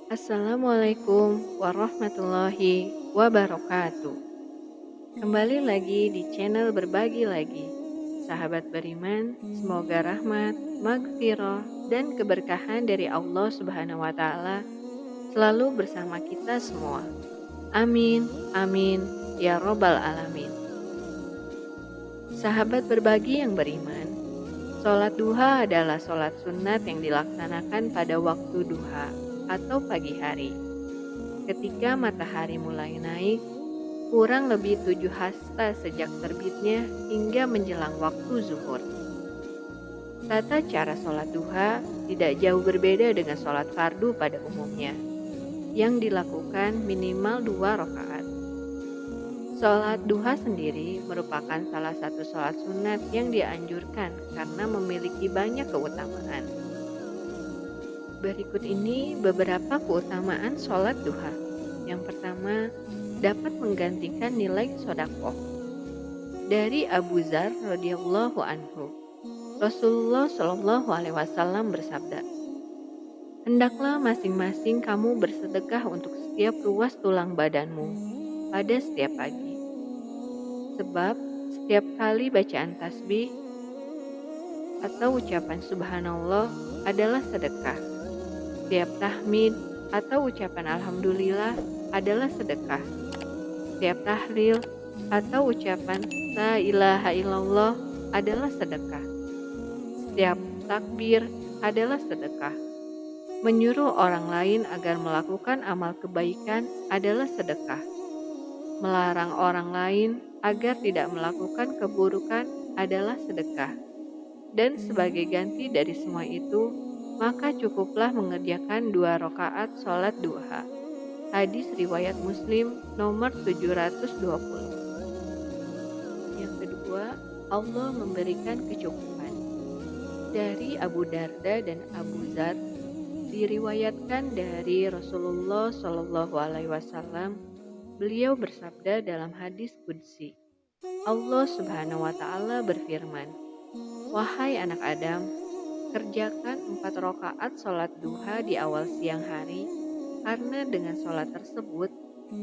Assalamualaikum warahmatullahi wabarakatuh. Kembali lagi di channel Berbagi Lagi. Sahabat beriman, semoga rahmat, maghfirah, dan keberkahan dari Allah Subhanahu wa taala selalu bersama kita semua. Amin, amin, ya robbal alamin. Sahabat berbagi yang beriman, sholat duha adalah sholat sunat yang dilaksanakan pada waktu duha atau pagi hari. Ketika matahari mulai naik, kurang lebih 7 hasta sejak terbitnya hingga menjelang waktu zuhur. Tata cara sholat duha tidak jauh berbeda dengan sholat fardu pada umumnya, yang dilakukan minimal 2 rakaat. Sholat duha sendiri merupakan salah satu sholat sunat yang dianjurkan karena memiliki banyak keutamaan. Berikut ini beberapa keutamaan sholat duha. Yang pertama, dapat menggantikan nilai sodakoh. Dari Abu Dzar radhiyallahu anhu, Rasulullah shallallahu alaihi wasallam bersabda, "Hendaklah masing-masing kamu bersedekah untuk setiap ruas tulang badanmu pada setiap pagi. Sebab setiap kali bacaan tasbih atau ucapan subhanallah adalah sedekah. Setiap tahmid atau ucapan alhamdulillah adalah sedekah. Setiap tahlil atau ucapan la ilaha illallah adalah sedekah. Setiap takbir adalah sedekah. Menyuruh orang lain agar melakukan amal kebaikan adalah sedekah. Melarang orang lain agar tidak melakukan keburukan adalah sedekah. Dan sebagai ganti dari semua itu, maka cukuplah mengerjakan 2 rakaat sholat duha." Hadis riwayat Muslim nomor 720. Yang kedua, Allah memberikan kecukupan. Dari Abu Darda dan Abu Dzar diriwayatkan dari Rasulullah Shallallahu Alaihi Wasallam, beliau bersabda dalam hadis qudsi, Allah Subhanahu Wa Taala berfirman, "Wahai anak Adam, kerjakan 4 rakaat sholat duha di awal siang hari, karena dengan sholat tersebut,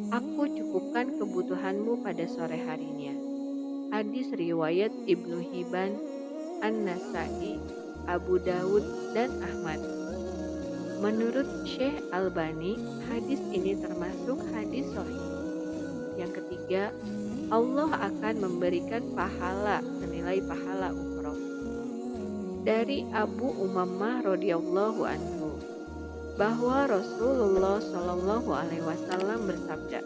aku cukupkan kebutuhanmu pada sore harinya." Hadis riwayat Ibnu Hibban, An-Nasai, Abu Daud, dan Ahmad. Menurut Syekh Albani, hadis ini termasuk hadis sahih. Yang ketiga, Allah akan memberikan pahala senilai pahala umroh. Dari Abu Umamah radhiyallahu anhu, bahwa Rasulullah Shallallahu alaihi wasallam bersabda,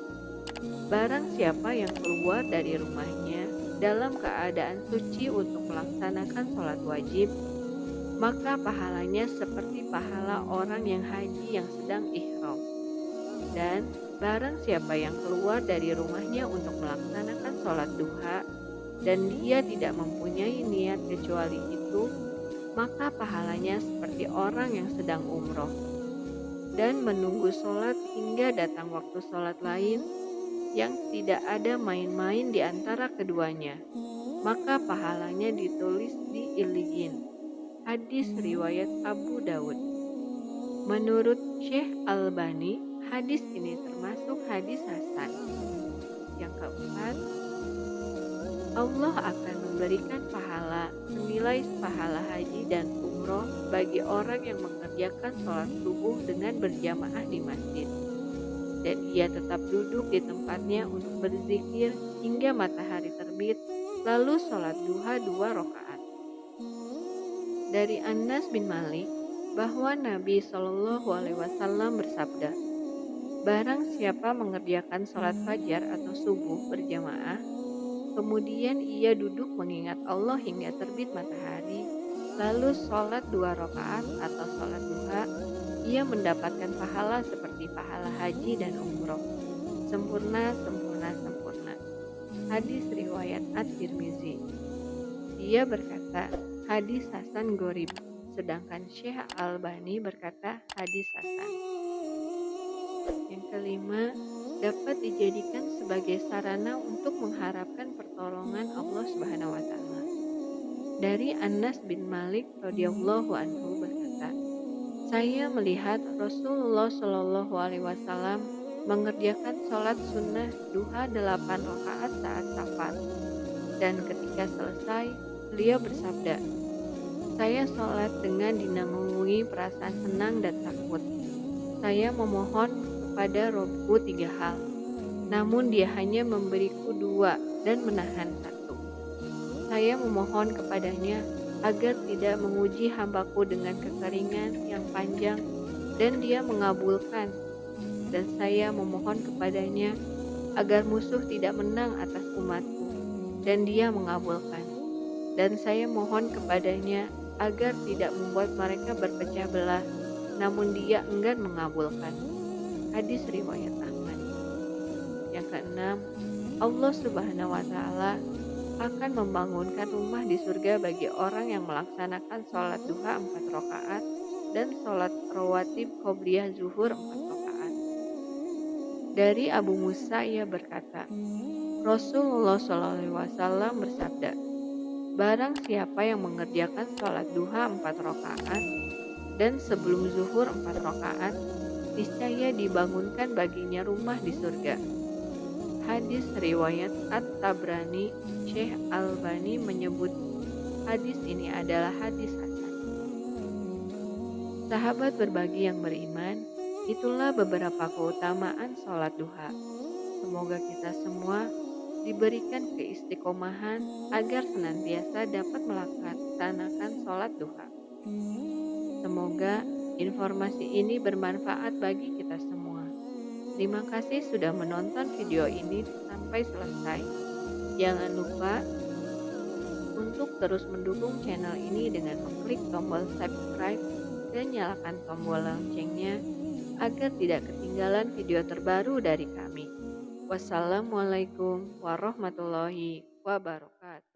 "Barang siapa yang keluar dari rumahnya dalam keadaan suci untuk melaksanakan sholat wajib, maka pahalanya seperti pahala orang yang haji yang sedang ihram. Dan barang siapa yang keluar dari rumahnya untuk melaksanakan sholat duha, dan dia tidak mempunyai niat kecuali itu, maka pahalanya seperti orang yang sedang umroh dan menunggu sholat hingga datang waktu sholat lain yang tidak ada main-main di antara keduanya, maka pahalanya ditulis di Iliyin." Hadis riwayat Abu Daud. Menurut Syekh Albani, hadis ini termasuk hadis hasan. Yang keempat, Allah akan memberikan pahala senilai pahala haji dan umroh bagi orang yang mengerjakan sholat subuh dengan berjamaah di masjid, dan ia tetap duduk di tempatnya untuk berzikir hingga matahari terbit, lalu sholat duha 2 rakaat. Dari Anas bin Malik, bahwa Nabi Shallallahu Alaihi Wasallam bersabda, "Barang siapa mengerjakan sholat fajar atau subuh berjamaah, kemudian ia duduk mengingat Allah hingga terbit matahari, lalu sholat 2 rakaat atau sholat duha, ia mendapatkan pahala seperti pahala haji dan umroh. Sempurna, sempurna, sempurna." Hadis riwayat At-Tirmizi. Dia berkata, hadis hasan gharib, sedangkan Syekh Albani berkata hadis hasan. Yang kelima, dapat dijadikan sebagai sarana untuk mengharapkan pertolongan Allah Subhanahu wa taala. Dari Anas bin Malik radhiyallahu anhu berkata, Saya melihat Rasulullah Shallallahu Alaihi Wasallam mengerjakan sholat sunnah duha 8 rakaat saat safar, dan ketika selesai, beliau bersabda, "Saya sholat dengan dinanggungi perasaan senang dan takut. Saya memohon kepada Robku 3 hal, namun Dia hanya memberiku 2 dan menahan satu. Saya memohon kepadanya agar tidak menguji hambaku dengan kekeringan yang panjang dan Dia mengabulkan. Dan saya memohon kepadanya agar musuh tidak menang atas umatku dan Dia mengabulkan. Dan saya mohon kepadanya agar tidak membuat mereka berpecah belah, namun Dia enggan mengabulkan." Hadis riwayat Ahmad. Yang keenam, Allah Subhanahu wa taala akan membangunkan rumah di surga bagi orang yang melaksanakan sholat duha 4 rakaat dan sholat rawatib qobliyah zuhur 4 rakaat. Dari Abu Musa ia berkata, Rasulullah SAW bersabda, "Barang siapa yang mengerjakan sholat duha 4 rakaat dan sebelum zuhur 4 rakaat, niscaya dibangunkan baginya rumah di surga." Hadis riwayat At-Tabrani. Syekh Albani menyebut hadis ini adalah hadis hasan. Sahabat berbagi yang beriman, itulah beberapa keutamaan sholat duha. Semoga kita semua diberikan keistiqomahan agar senantiasa dapat melaksanakan sholat duha. Semoga informasi ini bermanfaat bagi kita semua. Terima kasih sudah menonton video ini sampai selesai. Jangan lupa untuk terus mendukung channel ini dengan mengklik tombol subscribe dan nyalakan tombol loncengnya agar tidak ketinggalan video terbaru dari kami. Wassalamualaikum warahmatullahi wabarakatuh.